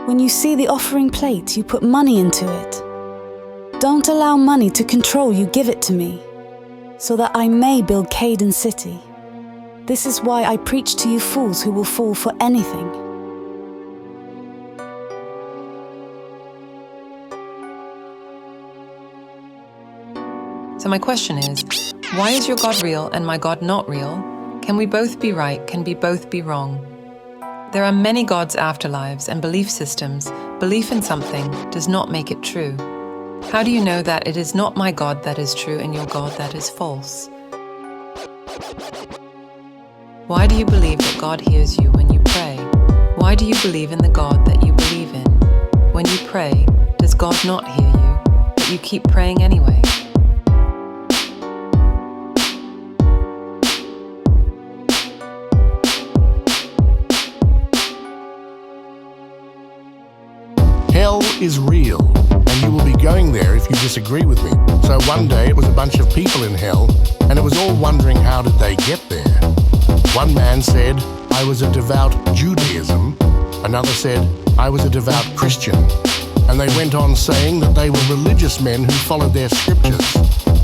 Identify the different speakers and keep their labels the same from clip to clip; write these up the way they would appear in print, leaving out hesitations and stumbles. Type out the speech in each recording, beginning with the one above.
Speaker 1: When you see the offering plate, you put money into it. Don't allow money to control you, give it to me, so that I may build Canaan city. This is why I preach to you fools who will fall for anything.
Speaker 2: So my question is, why is your God real and my God not real? Can we both be right? Can we both be wrong? There are many gods' afterlives and belief systems. Belief in something does not make it true. How do you know that it is not my God that is true and your God that is false? Why do you believe that God hears you when you pray? Why do you believe in the God that you believe in? When you pray, does God not hear you, but you keep praying anyway?
Speaker 3: Hell is real, and you will be going there if you disagree with me. So one day it was a bunch of people in hell, and it was all wondering how did they get there. One man said, I was a devout Judaism. Another said, I was a devout Christian. And they went on saying that they were religious men who followed their scriptures.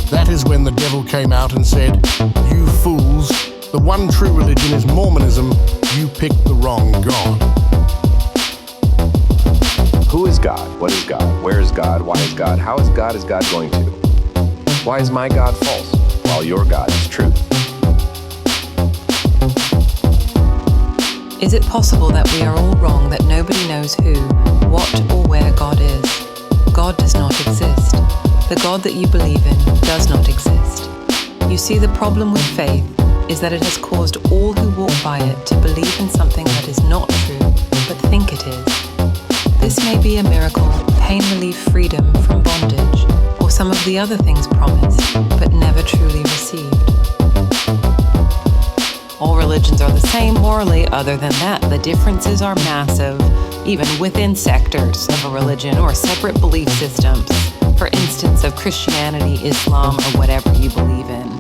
Speaker 3: That is when the devil came out and said, you fools, the one true religion is Mormonism. You picked the wrong God.
Speaker 4: Who is God? What is God? Where is God? Why is God? How is God going to? Why is my God false, while your God is truth?
Speaker 2: Is it possible that we are all wrong, that nobody knows who, what, or where God is? God does not exist. The God that you believe in does not exist. You see, the problem with faith is that it has caused all who walk by it to believe in something that is not true, but think it is. This may be a miracle, pain relief, freedom from bondage, or some of the other things promised, but never truly received. All religions are the same morally. Other than that, the differences are massive, even within sectors of a religion or separate belief systems. For instance, of Christianity, Islam, or whatever you believe in.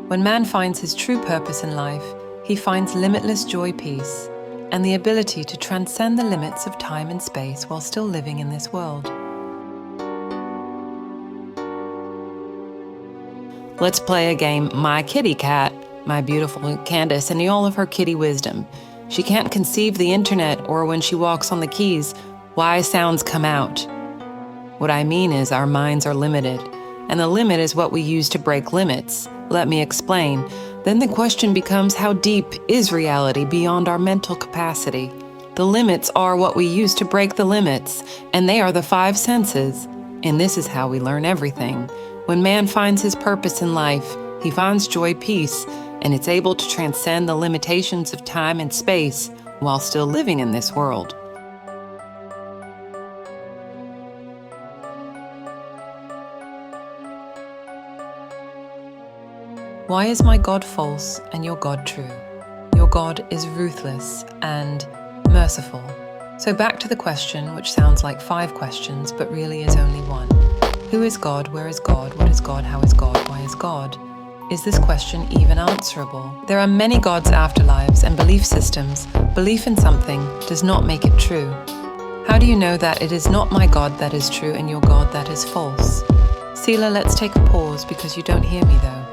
Speaker 2: When man finds his true purpose in life, he finds limitless joy, peace, and the ability to transcend the limits of time and space while still living in this world. Let's play a game, My Kitty Cat, my beautiful Candace, and all of her kitty wisdom. She can't conceive the internet or when she walks on the keys, why sounds come out. What I mean is our minds are limited, and the limit is what we use to break limits. Let me explain. Then the question becomes, how deep is reality beyond our mental capacity? The limits are what we use to break the limits, and they are the five senses. And this is how we learn everything. When man finds his purpose in life, he finds joy, peace, and it's able to transcend the limitations of time and space while still living in this world. Why is my God false and your God true? Your God is ruthless and merciful. So back to the question, which sounds like 5 questions, but really is only one. Who is God? Where is God? What is God? How is God? Why is God? Is this question even answerable? There are many gods' afterlives and belief systems. Belief in something does not make it true. How do you know that it is not my God that is true and your God that is false? Seela, let's take a pause because you don't hear me though.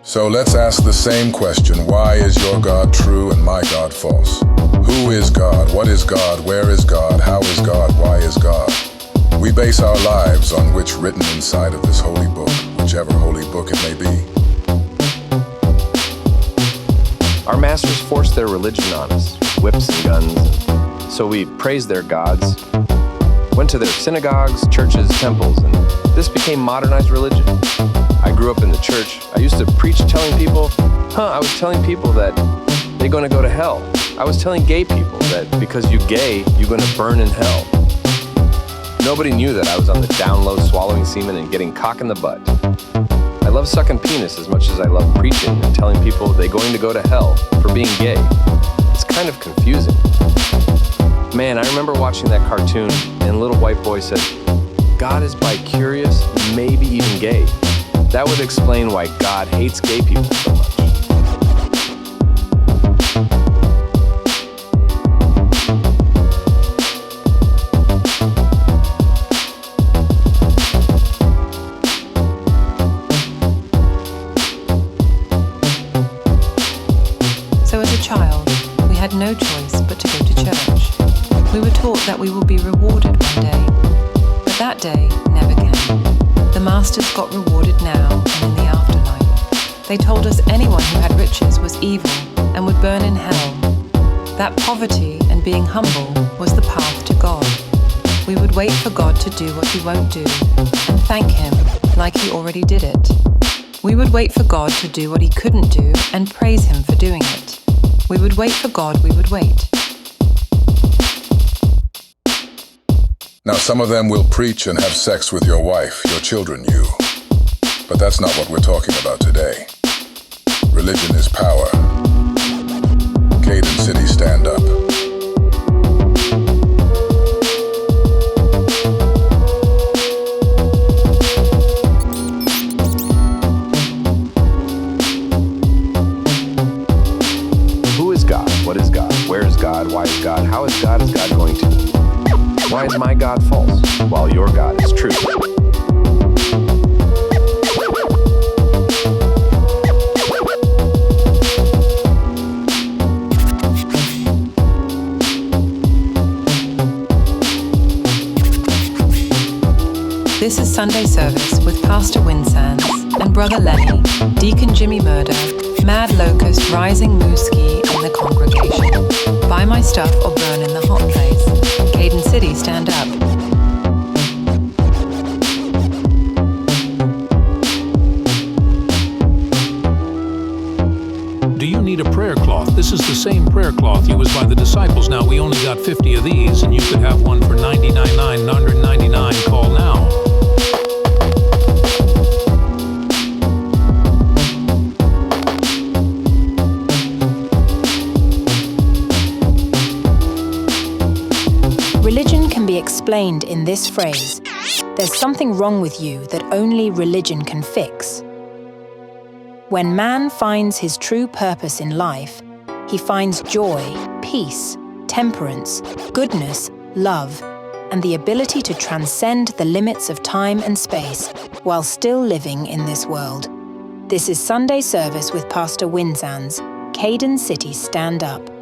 Speaker 5: So let's ask the same question. Why is your God true and my God false? Who is God? What is God? Where is God? How is God? Why is God? We base our lives on which written inside of this holy book, whichever holy book it may be.
Speaker 4: Our masters forced their religion on us, whips and guns, so we praised their gods, went to their synagogues, churches, temples, and this became modernized religion. I grew up in the church. I used to preach telling people, I was telling people that they're going to go to hell. I was telling gay people that because you're gay, you're going to burn in hell. Nobody knew that I was on the down low swallowing semen and getting cock in the butt. I love sucking penis as much as I love preaching and telling people they're going to go to hell for being gay. It's kind of confusing. Man, I remember watching that cartoon and a little white boy said, God is bi-curious, maybe even gay. That would explain why God hates gay people so much.
Speaker 2: So as a child, we had no choice but to go to church. We were taught that we will be rewarded one day, but that day never came. The masters got rewarded now and in the afterlife. They told us anyone who had riches was evil and would burn in hell. That poverty and being humble was the path to God. We would wait for God to do what he won't do and thank him like he already did it. We would wait for God to do what he couldn't do and praise him for doing it. We would wait for God, we would wait.
Speaker 5: Now, some of them will preach and have sex with your wife, your children, you. But that's not what we're talking about today. Religion is power. Caden City, stand up.
Speaker 4: Who is God? What is God? Where is God? Why is God? How is God going to? Why is my God false, while your God is true?
Speaker 2: This is Sunday service with Pastor Windsands and Brother Lenny, Deacon Jimmy Murder, Mad Locust, Rising Mooski in the congregation. Buy my stuff or burn in the hot place. Caden City, stand up.
Speaker 6: Do you need a prayer cloth? This is the same prayer cloth used by the disciples. Now, we only got 50 of these, and you could have one for $99.99. Call now.
Speaker 7: Religion can be explained in this phrase: there's something wrong with you that only religion can fix. When man finds his true purpose in life, he finds joy, peace, temperance, goodness, love, and the ability to transcend the limits of time and space while still living in this world. This is Sunday service with Pastor Windsands. Caden City, stand up.